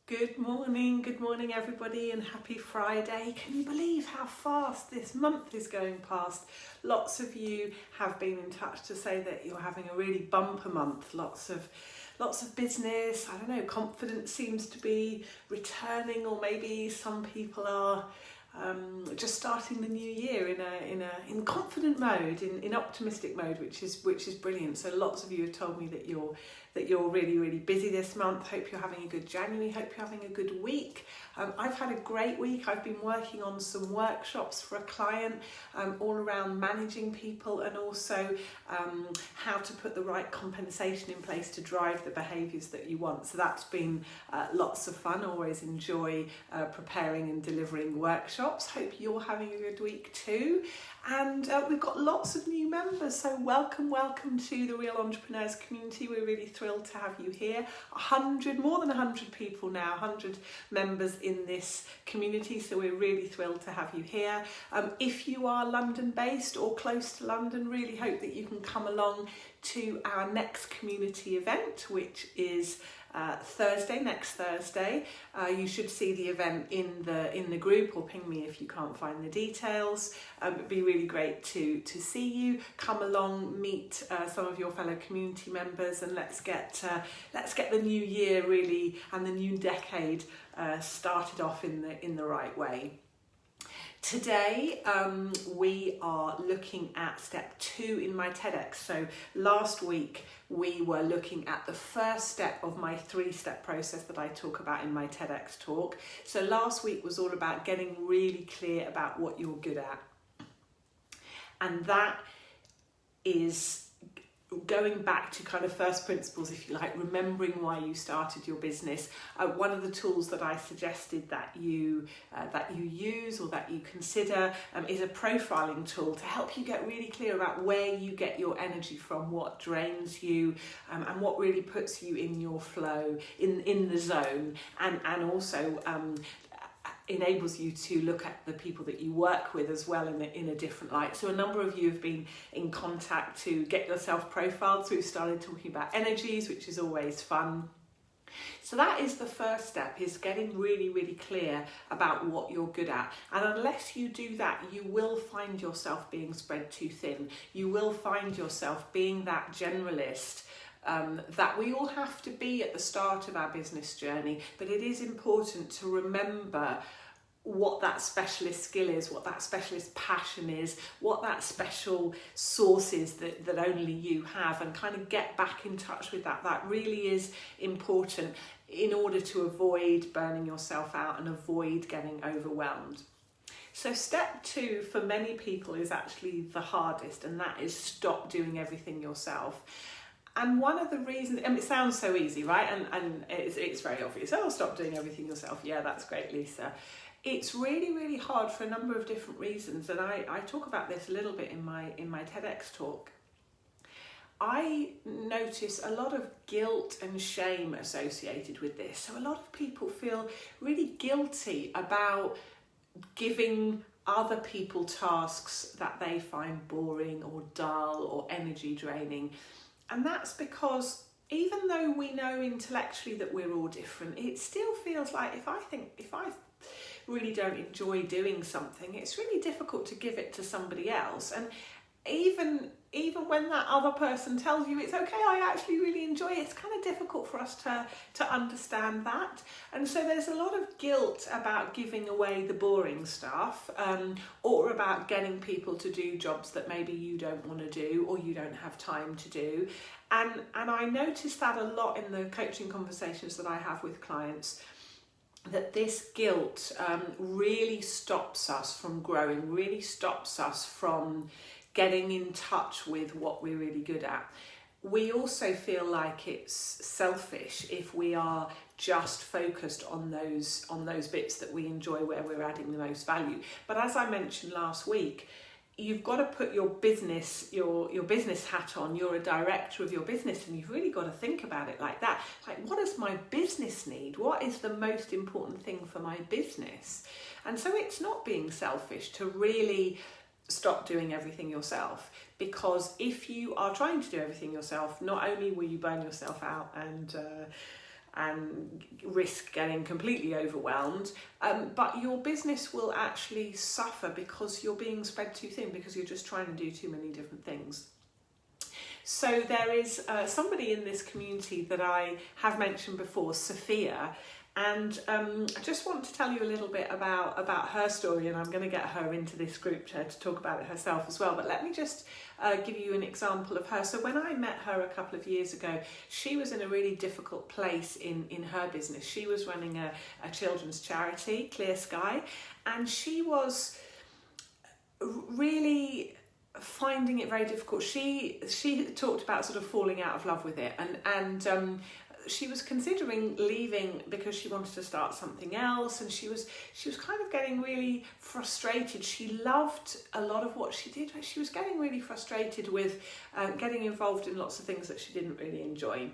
Good morning everybody, and happy Friday. Can you believe how fast this month is going past? Lots of you have been in touch to say that you're having a really bumper month. Lots of business, I don't know, confidence seems to be returning, or maybe some people are just starting the new year in confident mode, in optimistic mode, which is brilliant. So lots of you have told me that you're really busy this month. Hope you're having a good January. Hope you're having a good week. I've had a great week. I've been working on some workshops for a client all around managing people, and also how to put the right compensation in place to drive the behaviours that you want. So that's been lots of fun. Always enjoy preparing and delivering workshops. Hope you're having a good week too. And we've got lots of new members, so welcome to the Real Entrepreneurs community. We're really thrilled to have you here. More than 100 people now, 100 members in this community, so we're really thrilled to have you here. If you are London based or close to London, really hope that you can come along to our next community event, which is next Thursday. You should see the event in the group, or ping me if you can't find the details. It'd be really great to see you. Come along, meet some of your fellow community members, and let's get the new year really, and the new decade started off in the right way. Today we are looking at step 2 in my TEDx. So last week we were looking at the first step of my 3-step process that I talk about in my TEDx talk. So last week was all about getting really clear about what you're good at. And that is going back to kind of first principles, if you like, remembering why you started your business. One of the tools that I suggested that you use, or that you consider, is a profiling tool to help you get really clear about where you get your energy from, what drains you, and what really puts you in your flow, in the zone, and also enables you to look at the people that you work with as well in a different light. So a number of you have been in contact to get yourself profiled, so we've started talking about energies, which is always fun. So that is the first step, is getting really clear about what you're good at. And unless you do that, you will find yourself being spread too thin. You will find yourself being that generalist that we all have to be at the start of our business journey. But it is important to remember what that specialist skill is, what that specialist passion is, what that special source is that only you have, and kind of get back in touch with that. That really is important in order to avoid burning yourself out and avoid getting overwhelmed. So step 2 for many people is actually the hardest, and that is stop doing everything yourself. And one of the reasons, and it sounds so easy, right? And it's very obvious. Oh, stop doing everything yourself. Yeah, that's great, Lisa. It's really hard for a number of different reasons, and I talk about this a little bit in my TEDx talk. I notice a lot of guilt and shame associated with this. So a lot of people feel really guilty about giving other people tasks that they find boring or dull or energy draining. And that's because even though we know intellectually that we're all different, it still feels like if I really don't enjoy doing something, it's really difficult to give it to somebody else. And even when that other person tells you it's okay, I actually really enjoy it, it's kind of difficult for us to understand that. And so there's a lot of guilt about giving away the boring stuff, or about getting people to do jobs that maybe you don't want to do or you don't have time to do. And I notice that a lot in the coaching conversations that I have with clients, that this guilt really stops us from growing, really stops us from getting in touch with what we're really good at. We also feel like it's selfish if we are just focused on those bits that we enjoy, where we're adding the most value. But as I mentioned last week, you've got to put your business hat on. You're a director of your business, and you've really got to think about it like that. Like, what does my business need? What is the most important thing for my business? And so it's not being selfish to really stop doing everything yourself, because if you are trying to do everything yourself, not only will you burn yourself out and and risk getting completely overwhelmed, but your business will actually suffer because you're being spread too thin, because you're just trying to do too many different things. So there is somebody in this community that I have mentioned before, Sophia, and I just want to tell you a little bit about her story, and I'm going to get her into this group to talk about it herself as well. But let me just give you an example of her. So when I met her a couple of years ago, she was in a really difficult place in her business. She was running a children's charity, Clear Sky, and she was really finding it very difficult. She talked about sort of falling out of love with it, and she was considering leaving because she wanted to start something else, and she was kind of getting really frustrated. She loved a lot of what she did, but she was getting really frustrated with getting involved in lots of things that she didn't really enjoy.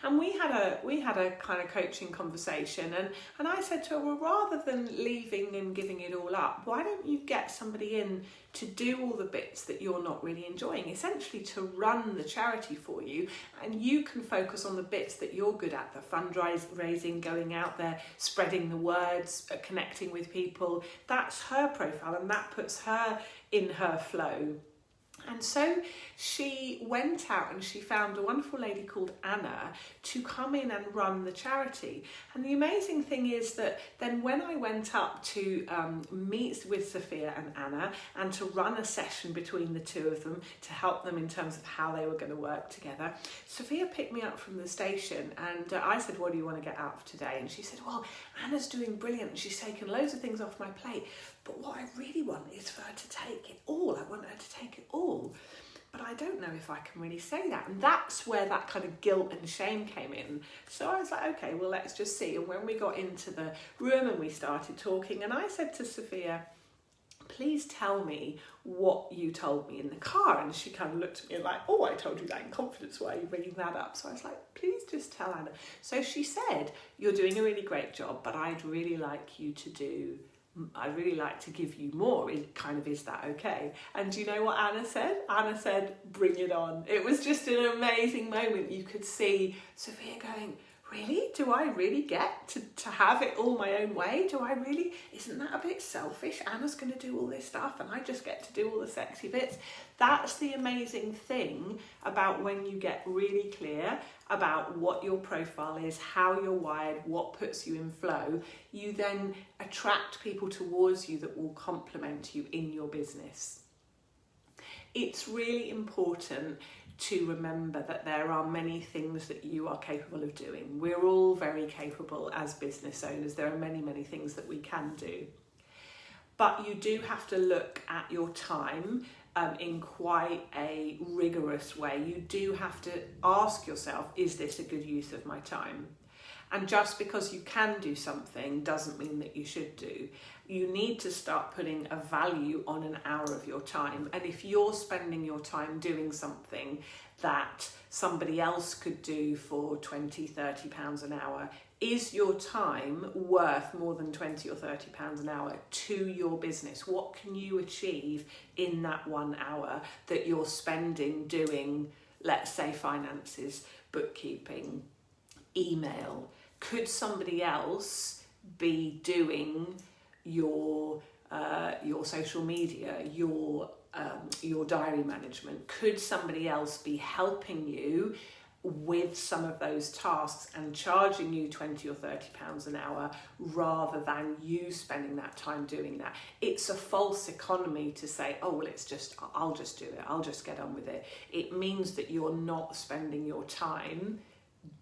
And we had a kind of coaching conversation, and I said to her, well, rather than leaving and giving it all up, why don't you get somebody in to do all the bits that you're not really enjoying, essentially to run the charity for you, and you can focus on the bits that you're good at, the fundraising, going out there, spreading the words, connecting with people. That's her profile, and that puts her in her flow. And so she went out and she found a wonderful lady called Anna to come in and run the charity. And the amazing thing is that then when I went up to meet with Sophia and Anna and to run a session between the two of them to help them in terms of how they were going to work together, Sophia picked me up from the station, and I said, what do you want to get out of today? And she said, well, Anna's doing brilliant. She's taken loads of things off my plate. But what I really want is for her to take it all. I want her to take it all. But I don't know if I can really say that. And that's where that kind of guilt and shame came in. So I was like, okay, well, let's just see. And when we got into the room and we started talking, and I said to Sophia, please tell me what you told me in the car. And she kind of looked at me like, oh, I told you that in confidence. Why are you bringing that up? So I was like, please just tell Anna. So she said, you're doing a really great job, but I'd really like to give you more. Is that okay? And do you know what Anna said? Anna said, bring it on. It was just an amazing moment. You could see Sophia going, really? Do I really get to have it all my own way? Isn't that a bit selfish? Anna's going to do all this stuff and I just get to do all the sexy bits. That's the amazing thing about when you get really clear about what your profile is, how you're wired, what puts you in flow. You then attract people towards you that will complement you in your business. It's really important to remember that there are many things that you are capable of doing. We're all very capable as business owners. There are many, many things that we can do. But you do have to look at your time in quite a rigorous way. You do have to ask yourself, is this a good use of my time? And just because you can do something doesn't mean that you should do. You need to start putting a value on an hour of your time. And if you're spending your time doing something that somebody else could do for £20, £30 an hour, is your time worth more than £20 or £30 an hour to your business? What can you achieve in that 1 hour that you're spending doing, let's say, finances, bookkeeping, email? Could somebody else be doing your social media, your diary management? Could somebody else be helping you with some of those tasks and charging you £20 or £30 an hour rather than you spending that time doing that? It's a false economy to say, oh, well, I'll just do it. I'll just get on with it. It means that you're not spending your time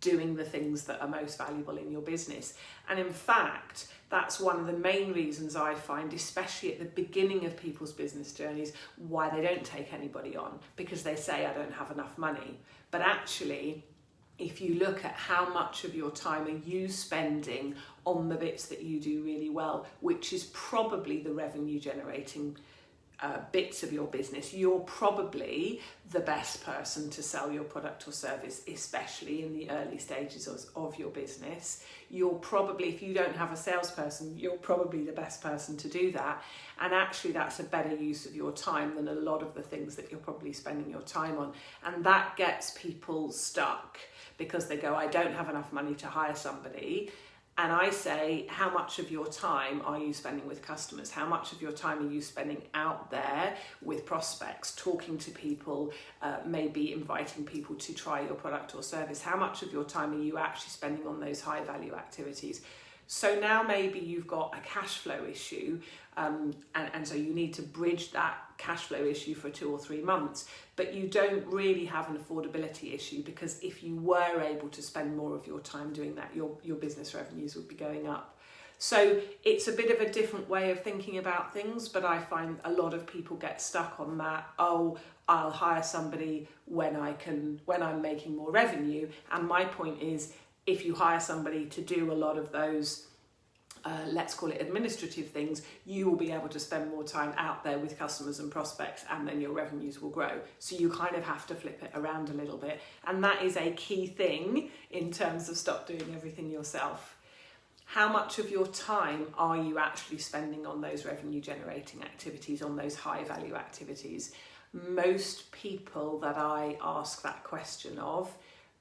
doing the things that are most valuable in your business. And in fact, that's one of the main reasons I find, especially at the beginning of people's business journeys, why they don't take anybody on, because they say, I don't have enough money. But actually, if you look at how much of your time are you spending on the bits that you do really well, which is probably the revenue generating bits of your business, you're probably the best person to sell your product or service, especially in the early stages of your business. You're probably, if you don't have a salesperson, you're probably the best person to do that. And actually that's a better use of your time than a lot of the things that you're probably spending your time on. And that gets people stuck because they go, I don't have enough money to hire somebody. And I say, how much of your time are you spending with customers? How much of your time are you spending out there with prospects, talking to people, maybe inviting people to try your product or service? How much of your time are you actually spending on those high value activities? So now maybe you've got a cash flow issue, and so you need to bridge that cash flow issue for 2 or 3 months, but you don't really have an affordability issue, because if you were able to spend more of your time doing that, your business revenues would be going up. So it's a bit of a different way of thinking about things, but I find a lot of people get stuck on that, oh, I'll hire somebody when I'm making more revenue. And my point is, if you hire somebody to do a lot of those, let's call it administrative things, you will be able to spend more time out there with customers and prospects, and then your revenues will grow. So you kind of have to flip it around a little bit. And that is a key thing in terms of stop doing everything yourself. How much of your time are you actually spending on those revenue generating activities, on those high value activities? Most people that I ask that question of,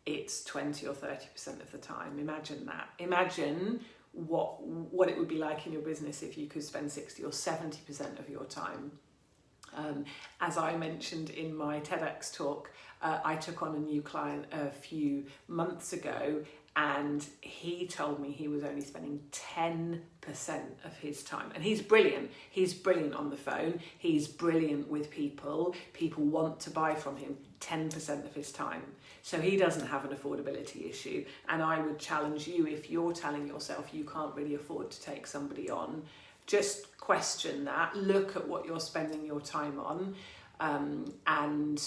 it's 20 or 30% of the time. Imagine that. Imagine what it would be like in your business if you could spend 60 or 70% of your time. As I mentioned in my TEDx talk, I took on a new client a few months ago, and he told me he was only spending 10% of his time. And he's brilliant. He's brilliant on the phone. He's brilliant with people. People want to buy from him. 10% of his time. So he doesn't have an affordability issue. And I would challenge you, if you're telling yourself you can't really afford to take somebody on, just question that. Look at what you're spending your time on, and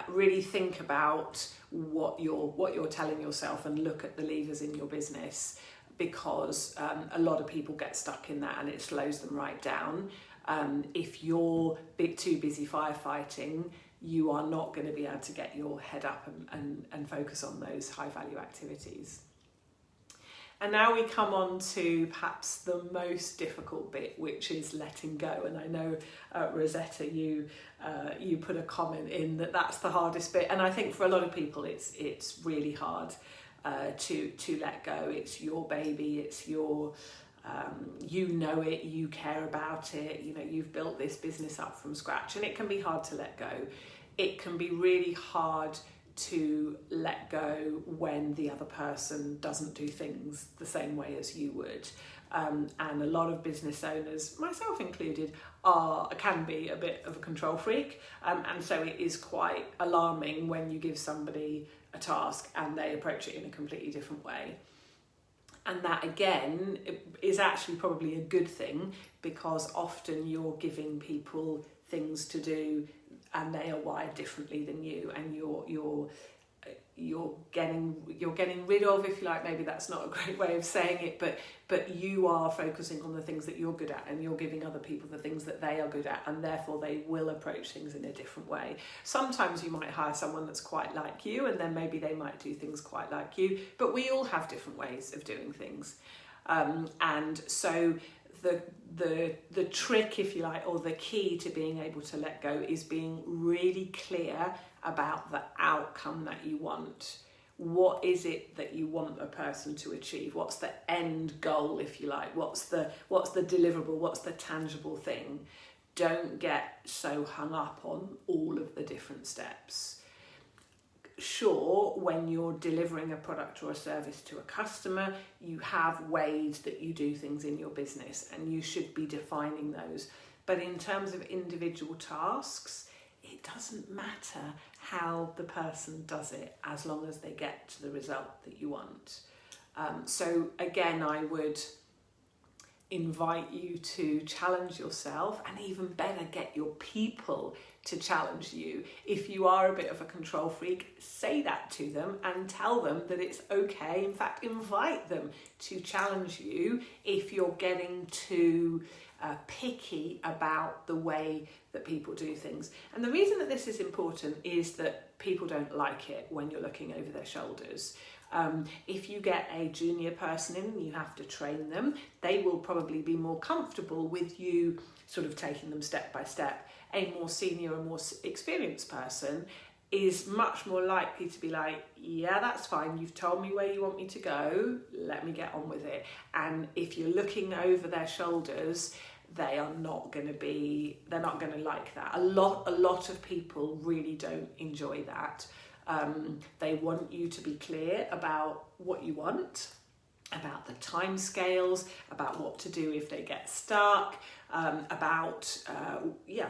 really think about what you're telling yourself, and look at the levers in your business, because a lot of people get stuck in that and it slows them right down. If you're too busy firefighting, you are not going to be able to get your head up and focus on those high value activities. And now we come on to perhaps the most difficult bit, which is letting go. And I know, Rosetta, you put a comment in that's the hardest bit. And I think for a lot of people, it's really hard to let go. It's your baby. It's your, you know it, you care about it. You know, you've built this business up from scratch, and it can be hard to let go. It can be really hard to let go when the other person doesn't do things the same way as you would. And a lot of business owners, myself included, can be a bit of a control freak. And so it is quite alarming when you give somebody a task and they approach it in a completely different way. And that, again, is actually probably a good thing, because often you're giving people things to do and they are wired differently than you, and you're getting rid of, if you like, maybe that's not a great way of saying it, but you are focusing on the things that you're good at, and you're giving other people the things that they are good at, and therefore they will approach things in a different way. Sometimes you might hire someone that's quite like you, and then maybe they might do things quite like you, but we all have different ways of doing things. And so the trick, if you like, or the key to being able to let go is being really clear about the outcome that you want. What is it that you want a person to achieve? What's the end goal, if you like? What's the deliverable? What's the tangible thing? Don't get so hung up on all of the different steps. Sure, when you're delivering a product or a service to a customer, you have ways that you do things in your business, and you should be defining those. But in terms of individual tasks, it doesn't matter how the person does it, as long as they get to the result that you want. So again, I would invite you to challenge yourself, and even better, get your people to challenge you. If you are a bit of a control freak, say that to them and tell them that it's okay. In fact, invite them to challenge you if you're getting too picky about the way that people do things. And the reason that this is important is that people don't like it when you're looking over their shoulders. If you get a junior person in and you have to train them, they will probably be more comfortable with you sort of taking them step by step. A more senior and more experienced person, is much more likely to be like, yeah, that's fine, you've told me where you want me to go, let me get on with it. And if you're looking over their shoulders, they're not going to like that. A lot of people really don't enjoy that. They want you to be clear about what you want, about the timescales, about what to do if they get stuck, about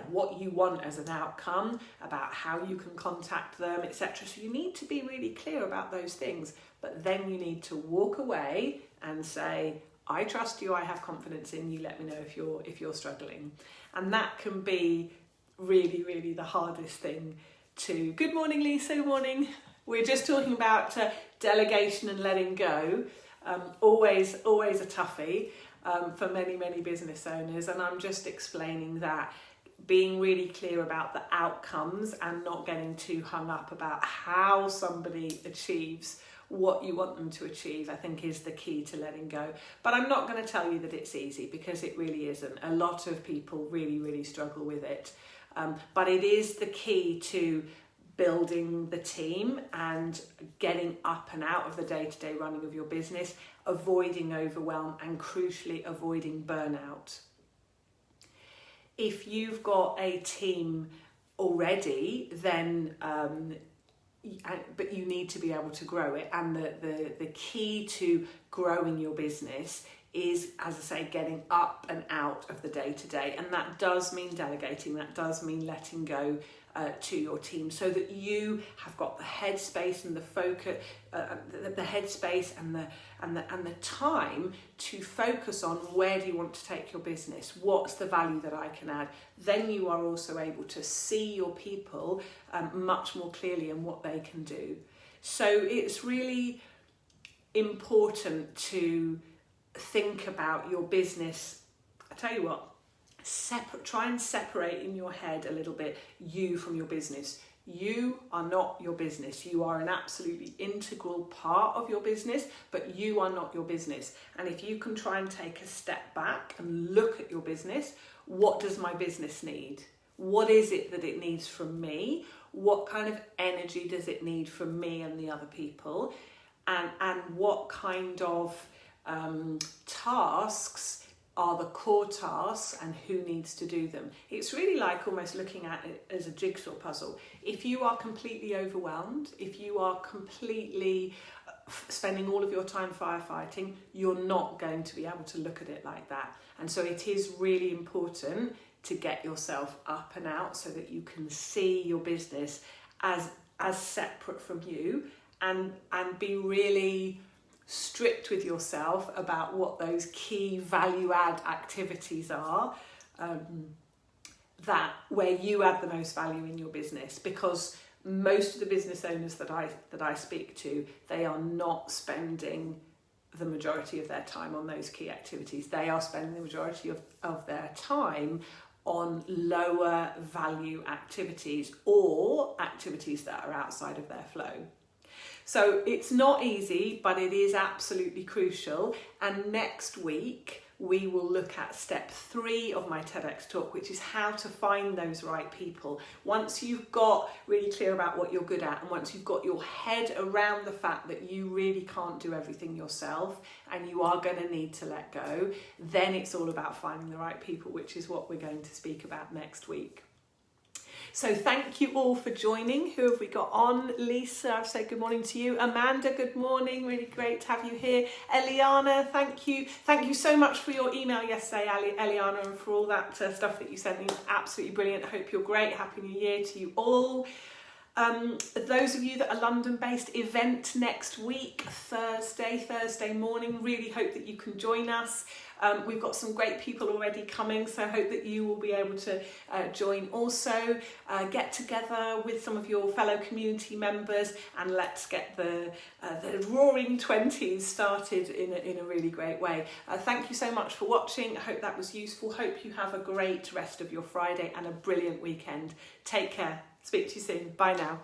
what you want as an outcome, about how you can contact them, etc. So you need to be really clear about those things, but then you need to walk away and say, I trust you, I have confidence in you, let me know if you're struggling. And that can be really, really the hardest thing to... Good morning, Lisa, good morning. We're just talking about delegation and letting go. Always a toughie for many business owners, and I'm just explaining that being really clear about the outcomes and not getting too hung up about how somebody achieves what you want them to achieve, I think is the key to letting go. But I'm not going to tell you that it's easy, because it really isn't. A lot of people really struggle with it, but it is the key to building the team and getting up and out of the day-to-day running of your business, avoiding overwhelm, and crucially avoiding burnout. If you've got a team already, then but you need to be able to grow it, and the key to growing your business is, as I say, getting up and out of the day-to-day, and that does mean delegating, that does mean letting go to your team, so that you have got the headspace and the focus, the headspace and the time to focus on where do you want to take your business, what's the value that I can add. Then you are also able to see your people much more clearly and what they can do. So it's really important to think about your business. I tell you what, try and separate in your head a little bit you from your business. You are not your business. You are an absolutely integral part of your business, but you are not your business. And if you can try and take a step back and look at your business, what does my business need? What is it that it needs from me? What kind of energy does it need from me and the other people? And what kind of tasks are the core tasks, and who needs to do them. It's really like almost looking at it as a jigsaw puzzle. If you are completely overwhelmed, if you are completely spending all of your time firefighting, you're not going to be able to look at it like that. And so it is really important to get yourself up and out so that you can see your business as separate from you, and be really strict with yourself about what those key value add activities are, that where you add the most value in your business. Because most of the business owners that I speak to, they are not spending the majority of their time on those key activities. They are spending the majority of their time on lower value activities, or activities that are outside of their flow. So it's not easy, but it is absolutely crucial. And next week, we will look at step 3 of my TEDx talk, which is how to find those right people. Once you've got really clear about what you're good at, and once you've got your head around the fact that you really can't do everything yourself and you are going to need to let go, then it's all about finding the right people, which is what we're going to speak about next week. So thank you all for joining. Who have we got on? Lisa, I've said good morning to you. Amanda, good morning. Really great to have you here. Eliana, thank you. Thank you so much for your email yesterday, Eliana, and for all that stuff that you sent me. Absolutely brilliant. I hope you're great. Happy New Year to you all. Those of you that are London-based, event next week, Thursday morning. Really hope that you can join us. We've got some great people already coming, so I hope that you will be able to join also. Get together with some of your fellow community members, and let's get the Roaring 20s started in a really great way. Thank you so much for watching. I hope that was useful. Hope you have a great rest of your Friday and a brilliant weekend. Take care. Speak to you soon. Bye now.